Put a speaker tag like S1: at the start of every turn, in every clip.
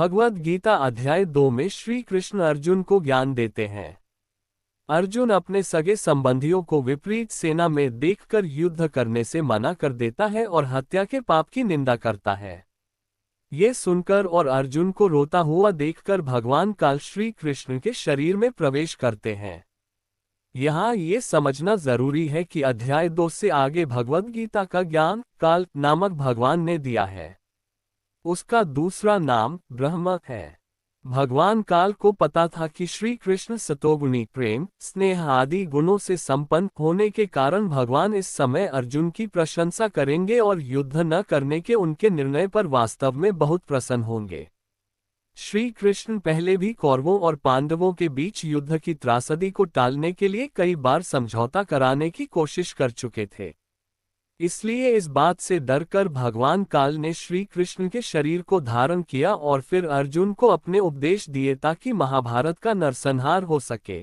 S1: भगवद गीता अध्याय 2 में श्री कृष्ण अर्जुन को ज्ञान देते हैं। अर्जुन अपने सगे संबंधियों को विपरीत सेना में देखकर युद्ध करने से मना कर देता है और हत्या के पाप की निंदा करता है। ये सुनकर और अर्जुन को रोता हुआ देखकर भगवान काल श्री कृष्ण के शरीर में प्रवेश करते हैं। यहाँ ये समझना जरूरी है कि अध्याय 2 से आगे भगवद गीता का ज्ञान काल नामक भगवान ने दिया है। उसका दूसरा नाम ब्रह्म है। भगवान काल को पता था कि श्री कृष्ण सतोगुणी प्रेम स्नेह आदि गुणों से संपन्न होने के कारण भगवान इस समय अर्जुन की प्रशंसा करेंगे और युद्ध न करने के उनके निर्णय पर वास्तव में बहुत प्रसन्न होंगे। श्री कृष्ण पहले भी कौरवों और पांडवों के बीच युद्ध की त्रासदी को टालने के लिए कई बार समझौता कराने की कोशिश कर चुके थे। इसलिए इस बात से डरकर भगवान काल ने श्री कृष्ण के शरीर को धारण किया और फिर अर्जुन को अपने उपदेश दिए ताकि महाभारत का नरसंहार हो सके।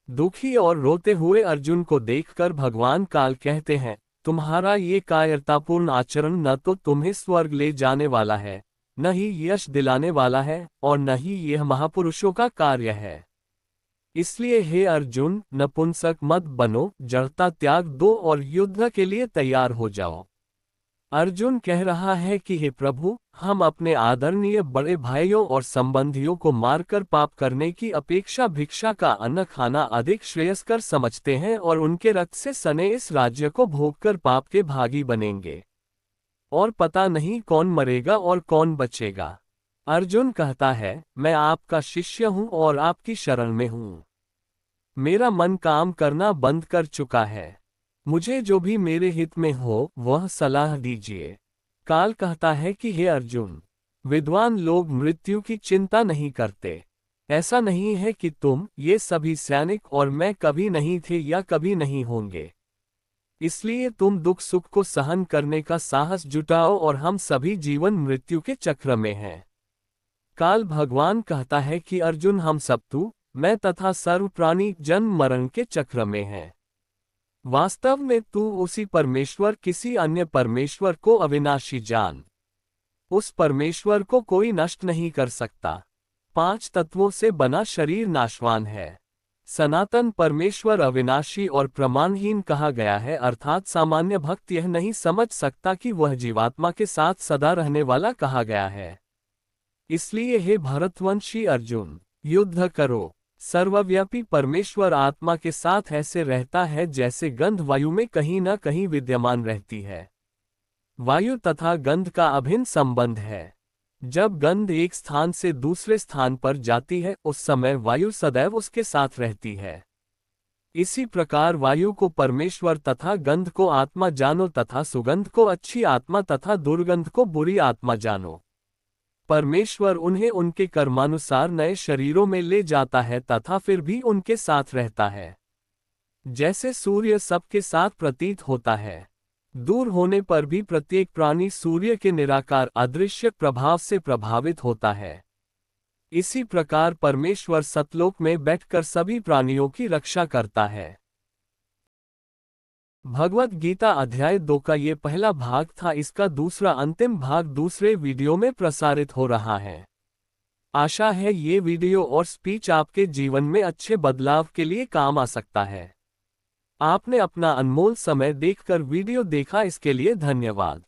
S1: दुखी और रोते हुए अर्जुन को देखकर भगवान काल कहते हैं, तुम्हारा ये कायरतापूर्ण आचरण न तो तुम्हें स्वर्ग ले जाने वाला है, न ही यश दिलाने वाला है और न ही यह महापुरुषों का कार्य है। इसलिए हे अर्जुन, नपुंसक मत बनो, जड़ता त्याग दो और युद्ध के लिए तैयार हो जाओ। अर्जुन कह रहा है कि हे प्रभु, हम अपने आदरणीय बड़े भाइयों और संबंधियों को मारकर पाप करने की अपेक्षा भिक्षा का अन्न खाना अधिक श्रेयस्कर समझते हैं और उनके रक्त से सने इस राज्य को भोगकर पाप के भागी बनेंगे और पता नहीं कौन मरेगा और कौन बचेगा। अर्जुन कहता है, मैं आपका शिष्य हूं और आपकी शरण में हूं। मेरा मन काम करना बंद कर चुका है। मुझे जो भी मेरे हित में हो वह सलाह दीजिए। काल कहता है कि हे अर्जुन, विद्वान लोग मृत्यु की चिंता नहीं करते। ऐसा नहीं है कि तुम ये सभी सैनिक और मैं कभी नहीं थे या कभी नहीं होंगे। इसलिए तुम दुख सुख को सहन करने का साहस जुटाओ और हम सभी जीवन मृत्यु के चक्र में हैं। काल भगवान कहता है कि अर्जुन, हम सब तू मैं तथा सर्व प्राणी जन्म मरण के चक्र में हैं। वास्तव में तू उसी परमेश्वर किसी अन्य परमेश्वर को अविनाशी जान। उस परमेश्वर को कोई नष्ट नहीं कर सकता। 5 तत्वों से बना शरीर नाशवान है। सनातन परमेश्वर अविनाशी और प्रमाणहीन कहा गया है, अर्थात सामान्य भक्त यह नहीं समझ सकता कि वह जीवात्मा के साथ सदा रहने वाला कहा गया है। इसलिए हे भरतवंशी अर्जुन, युद्ध करो। सर्वव्यापी परमेश्वर आत्मा के साथ ऐसे रहता है जैसे गंध वायु में कहीं न कहीं विद्यमान रहती है। वायु तथा गंध का अभिन्न संबंध है। जब गंध एक स्थान से दूसरे स्थान पर जाती है उस समय वायु सदैव उसके साथ रहती है। इसी प्रकार वायु को परमेश्वर तथा गंध को आत्मा जानो तथा सुगंध को अच्छी आत्मा तथा दुर्गंध को बुरी आत्मा जानो। परमेश्वर उन्हें उनके कर्मानुसार नए शरीरों में ले जाता है तथा फिर भी उनके साथ रहता है। जैसे सूर्य सबके साथ प्रतीत होता है, दूर होने पर भी प्रत्येक प्राणी सूर्य के निराकार अदृश्य प्रभाव से प्रभावित होता है। इसी प्रकार परमेश्वर सतलोक में बैठकर सभी प्राणियों की रक्षा करता है। भगवद गीता अध्याय 2 का ये पहला भाग था। इसका दूसरा अंतिम भाग दूसरे वीडियो में प्रसारित हो रहा है। आशा है ये वीडियो और स्पीच आपके जीवन में अच्छे बदलाव के लिए काम आ सकता है। आपने अपना अनमोल समय देखकर वीडियो देखा, इसके लिए धन्यवाद।